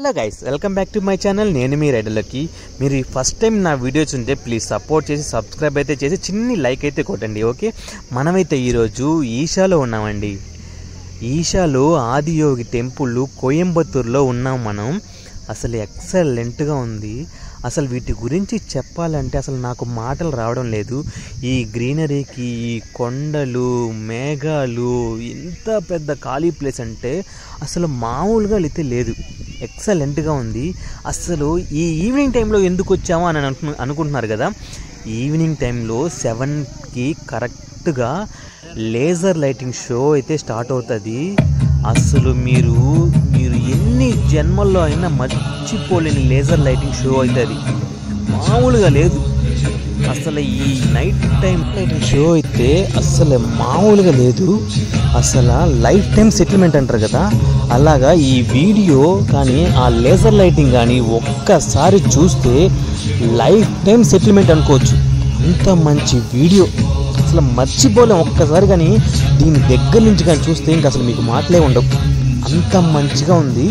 Hello guys, welcome back to my channel. నేను మీ రైడర్లకి. మీరు first time నా వీడియోస్ ఉంటే ప్లీజ్ సపోర్ట్ చేసి సబ్స్క్రైబ్ అయితే చేసి చిన్ని లైక్ అయితే కొట్టండి. ఓకే, మనమైతే ఈరోజు ఈషాలో ఉన్నామండి. ఈషాలో ఆదియోగి టెంపుల్ కోయంబత్తూరులో ఉన్నాం మనం. అసలు ఎక్సలెంట్గా ఉంది. అసలు వీటి గురించి చెప్పాలంటే అసలు నాకు మాటలు రావడం లేదు. ఈ గ్రీనరీకి, ఈ కొండలు, మేఘాలు, ఇంత పెద్ద ఖాళీ ప్లేస్ అంటే అసలు మామూలుగా అయితే లేదు. ఎక్సలెంట్గా ఉంది. అసలు ఈ ఈవినింగ్ టైంలో ఎందుకు వచ్చామో అని అనుకుంటున్నారు కదా. ఈవినింగ్ టైంలో 7కి కరెక్ట్గా లేజర్ లైటింగ్ షో అయితే స్టార్ట్ అవుతుంది. అసలు మీరు ఎన్ని జన్మల్లో అయినా మర్చిపోలేని లేజర్ లైటింగ్ షో అవుతుంది. మామూలుగా లేదు. అసలు ఈ నైట్ టైం లైటింగ్ షో అయితే అసలు మామూలుగా లేదు. అసలు లైఫ్ టైం సెటిల్మెంట్ అంటారు కదా, అలాగా ఈ వీడియో కానీ ఆ లేజర్ లైటింగ్ కానీ ఒక్కసారి చూస్తే లైఫ్ టైం సెటిల్మెంట్ అనుకోవచ్చు. అంత మంచి వీడియో అసలు మర్చిపోలేం. ఒక్కసారి కానీ దీని దగ్గర నుంచి కానీ చూస్తే ఇంకా అసలు మీకు మాటలే ఉండవు. అంత మంచిగా ఉంది.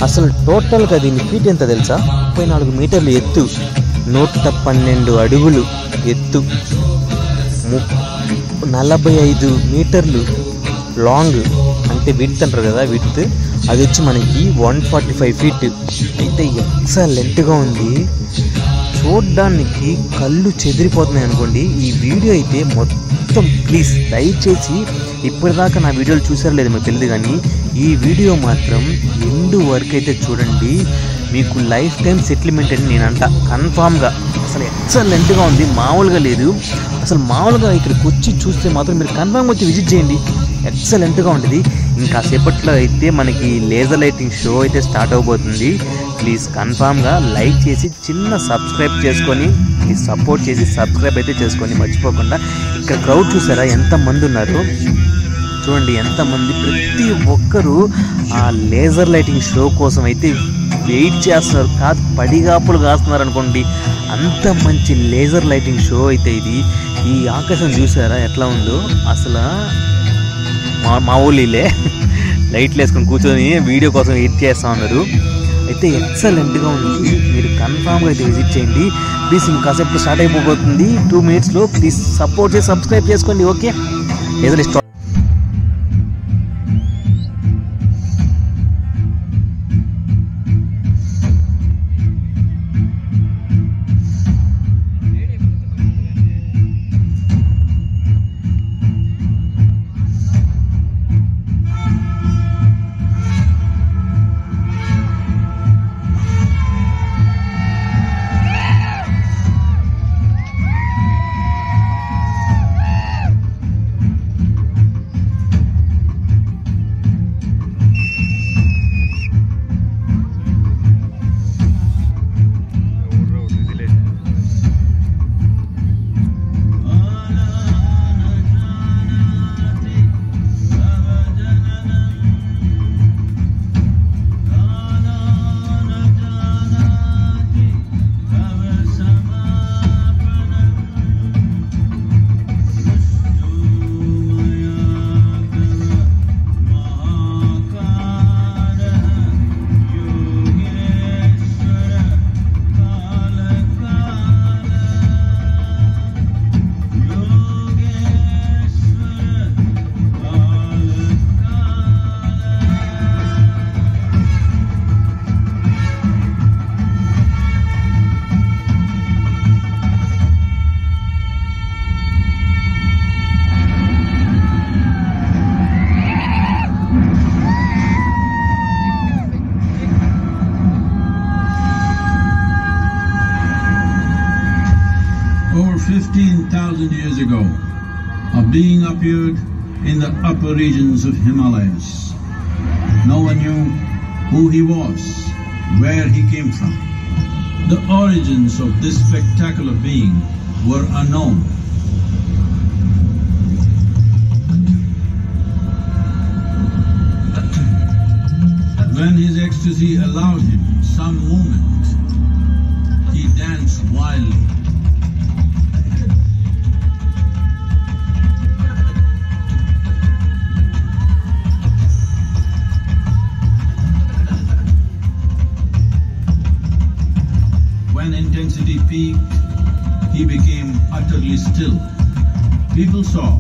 అసలు టోటల్గా దీని ఫీట్ ఎంత తెలుసా? 34 మీటర్లు ఎత్తు, 112 అడుగులు ఎత్తు, 45 మీటర్లు లాంగ్, అంటే విడ్త్ అంటారు కదా, విడ్త్ అది వచ్చి మనకి 145 ఫీట్. అయితే ఎక్సలెంట్గా ఉంది. చూడ్డానికి కళ్ళు చెదిరిపోతున్నాయి అనుకోండి. ఈ వీడియో అయితే మొత్తం ప్లీజ్ దయచేసి ఇప్పటిదాకా నా వీడియోలు చూసారో లేదు మీకు తెలియదు, కానీ ఈ వీడియో మాత్రం ఎండ్ వరకు అయితే చూడండి. మీకు లైఫ్ టైం సెటిల్మెంట్ అని నేను అంట కన్ఫామ్గా. అసలు ఎక్సలెంట్గా ఉంది, మామూలుగా లేదు. అసలు మామూలుగా ఇక్కడికి వచ్చి చూస్తే మాత్రం మీరు కన్ఫామ్గా వచ్చి విజిట్ చేయండి. ఎక్సలెంట్గా ఉంటుంది. ఇంకా సేపట్లో అయితే మనకి లేజర్ లైటింగ్ షో అయితే స్టార్ట్ అవబోతుంది. ప్లీజ్ కన్ఫామ్గా లైక్ చేసి చిన్న సబ్స్క్రైబ్ చేసుకొని ప్లీజ్ సపోర్ట్ చేసి సబ్స్క్రైబ్ అయితే చేసుకొని మర్చిపోకుండా. ఇక్కడ క్రౌడ్ చూసారా ఎంతమంది ఉన్నారు చూడండి, ఎంతమంది. ప్రతి ఒక్కరూ ఆ లేజర్ లైటింగ్ షో కోసం అయితే వెయిట్ చేస్తున్నారు. కాదు పడిగాపులు కాస్తున్నారు అనుకోండి. అంత మంచి లేజర్ లైటింగ్ షో అయితే ఇది. ఈ ఆకాశం చూసారా ఎట్లా ఉందో. అసలు మా ఊళ్ళే లైట్లు వేసుకొని కూర్చొని వీడియో కోసం వెయిట్ చేస్తూ ఉన్నారు. అయితే ఎక్సలెంట్గా ఉంది. మీరు కన్ఫామ్గా అయితే విజిట్ చేయండి ప్లీజ్. ఇంకాసేపు స్టార్ట్ అయిపోతుంది 2 మినిట్స్లో. ప్లీజ్ సపోర్ట్ చేసి సబ్స్క్రైబ్ చేసుకోండి. ఓకే, ఏదో start. Over 15,000 years ago, a being appeared in the upper regions of Himalayas. No one knew who he was, where he came from. The origins of this spectacular being were unknown. When his ecstasy allowed him some movement, he danced wildly. when intensity peaked, he became utterly still. People saw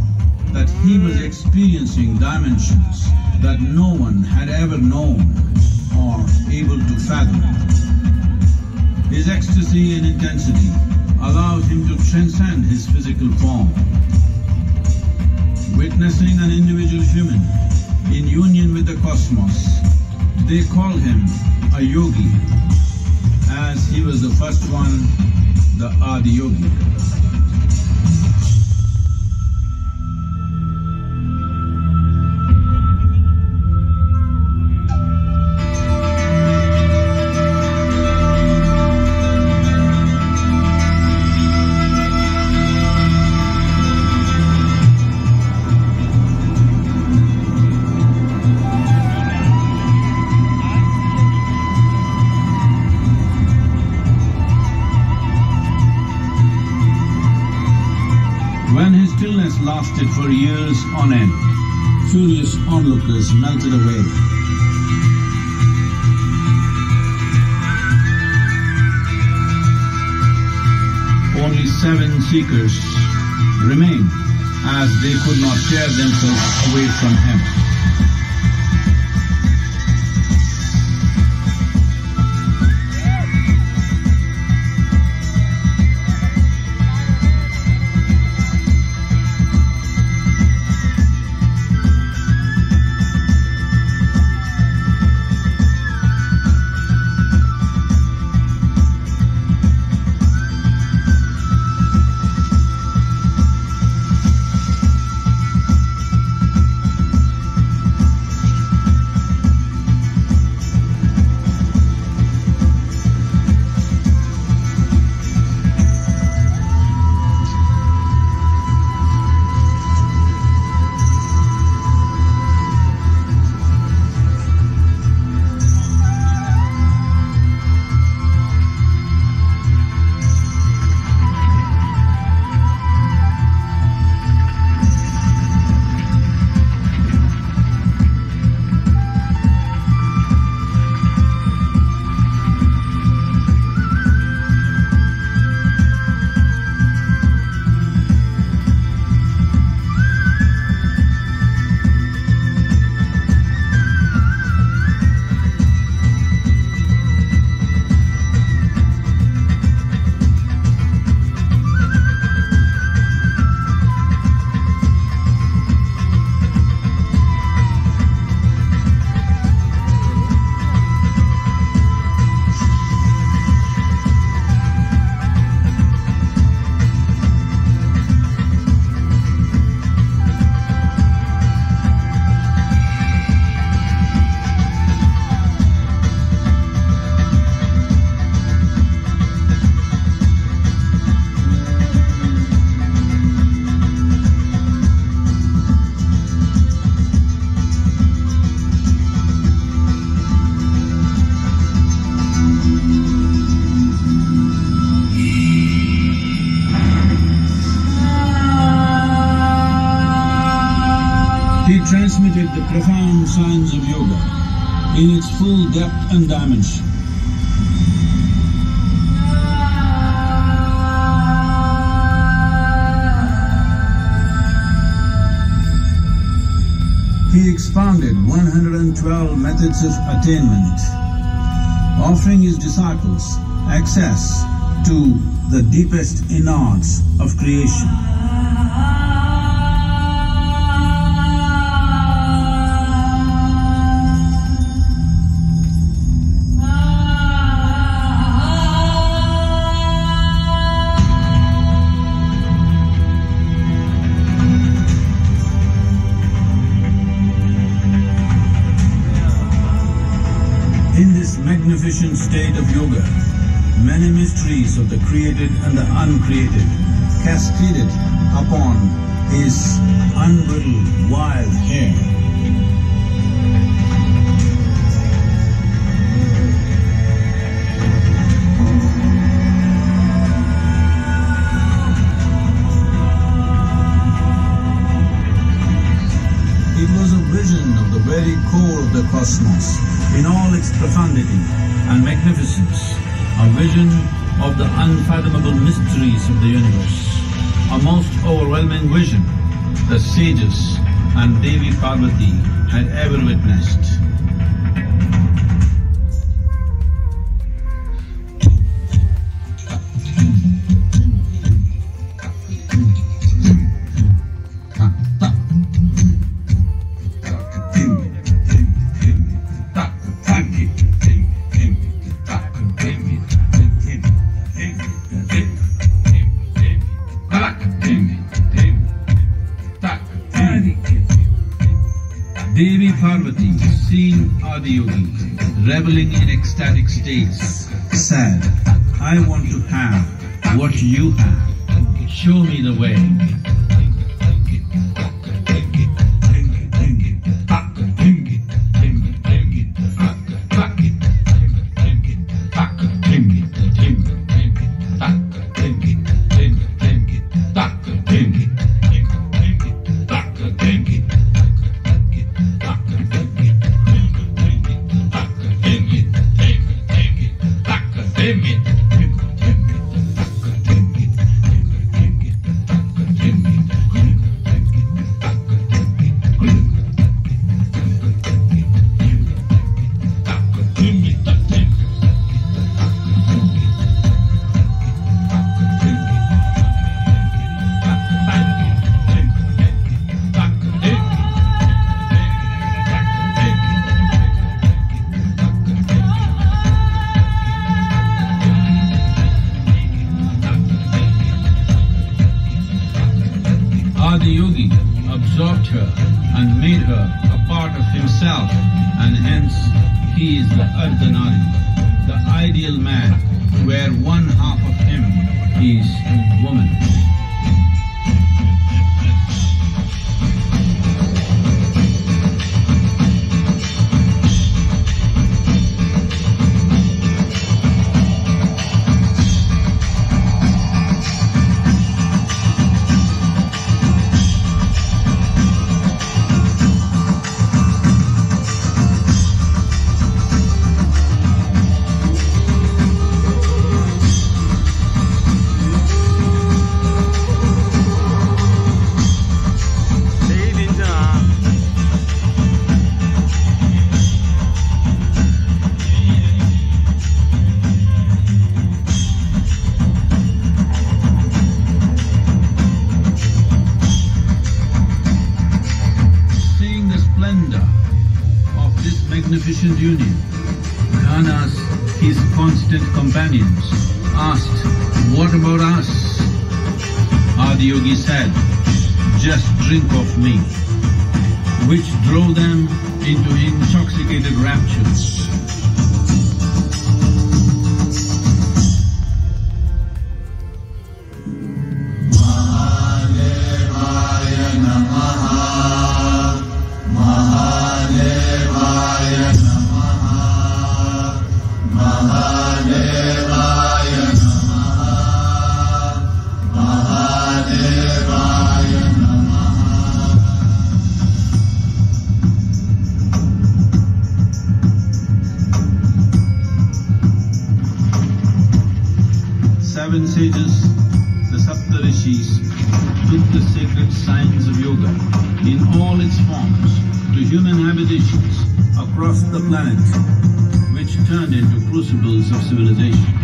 that he was experiencing dimensions that no one had ever known or able to fathom. His ecstasy and intensity allowed him to transcend his physical form. Witnessing an individual human in union with the cosmos, they called him a yogi, as he was the first one, the Adi Yogi. When his stillness lasted for years on end, curious onlookers melted away. Only 7 seekers remained, as they could not tear themselves away from him. He transmitted the profound science of yoga in its full depth and dimension. He expounded 112 methods of attainment, offering his disciples access to the deepest innards of creation. In this magnificent state of yoga, many mysteries of the created and the uncreated cascaded upon his unbridled wild hair. It was a vision of the very core of the cosmos in all its profundity and magnificence, a vision of the unfathomable mysteries of the universe, a most overwhelming vision the sages and Devi Parvati had ever witnessed. Devi Parvati, seeing Adiyogi reveling in ecstatic states, said, "I want to have what you have. Show me the way." Adiyogi absorbed her and made her a part of himself, and hence he is the Ardhanari, the ideal man, where one half of him is woman. Magnificent union, Ghanas, his constant companions, asked, "What about us?" Adiyogi said, "Just drink of me," which drove them into intoxicated raptures. Seven sages, the Saptarishis, took the sacred science of yoga in all its forms to human habitations across the planet, which turned into crucibles of civilization.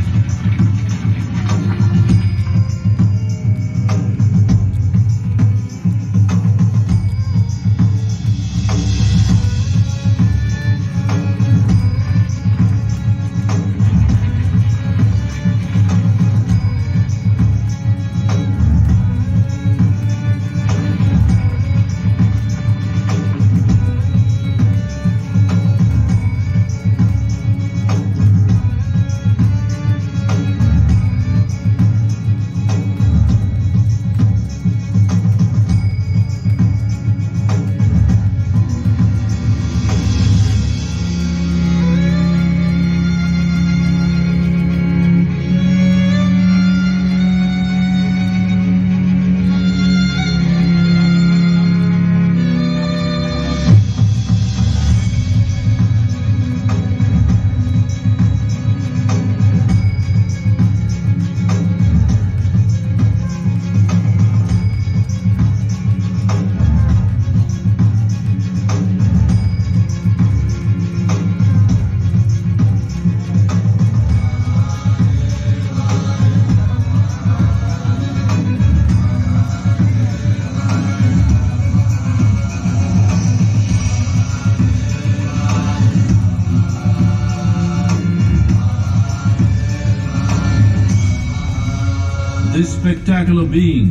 This spectacular being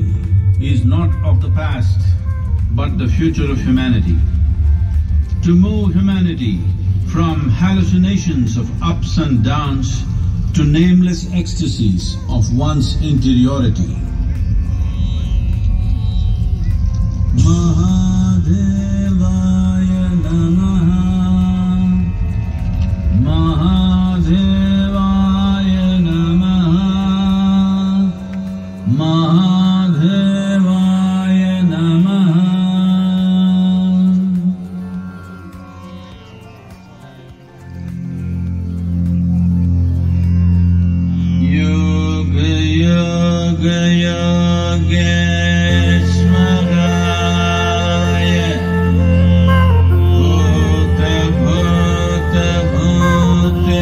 is not of the past, but the future of humanity. To move humanity from hallucinations of ups and downs to nameless ecstasies of one's interiority. Mahadevaya Namaha, Mahadevaya Namaha, Mahadevaya Namaha. Yoga Yoga Yogeshwaraya, Bhuta Bhuta Bhuteshwaraya,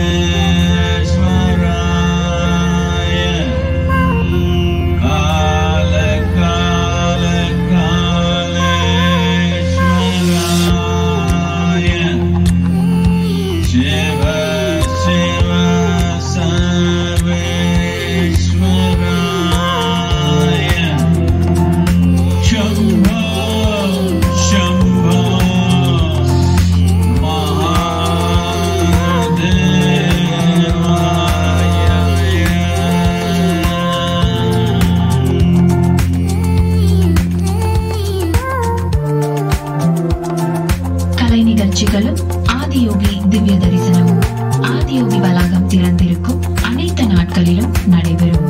Kala Kala Kaleshwaraya, Shiva Shiva Sarveshwaraya, Shambho Shambho கலை நிகழ்ச்சிகளும் ஆதியோகி திவ்ய தரிசனமும் ஆதியோகி வளாகம் திறந்திருக்கும் அனைத்து நாட்களிலும் நடைபெறும்.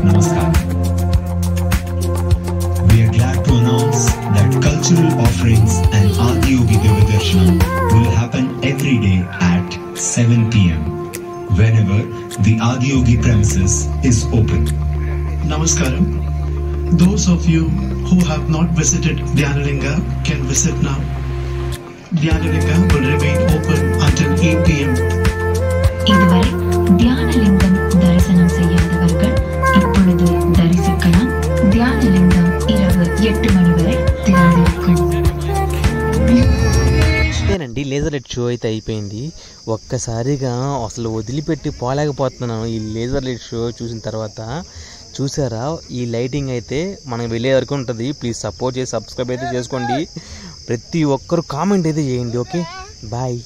Namaskar. We are glad to announce that cultural offerings and Adiyogi Divadarshanam will happen every day at 7 p.m. whenever the Adiyogi premises is open. Namaskaram. Those of you who have not visited Dhyanalinga can visit now. Dhyanalinga will remain open until 8 p.m. இதுவரை தியானலிங்கம் தரிசனம் செய்யாதவர்கள் இப்பொழுது தரிசிக்கலாம். தியானலிங்கம் இரவு 8 மணி வரை திறந்திருக்கும். అంతేనండి, laser light show అయితే అయిపోయింది. ఒక్కసారిగా అసలు వదిలిపెట్టి పోలేకపోతున్నాను ఈ లేజర్ లైట్ షో చూసిన తర్వాత. చూసారా, ఈ లైటింగ్ అయితే మనం వెళ్ళే వరకు ఉంటుంది. ప్లీజ్ సపోర్ట్ చేసి సబ్స్క్రైబ్ అయితే చేసుకోండి. ప్రతి ఒక్కరు కామెంట్ అయితే చేయండి. Okay, bye.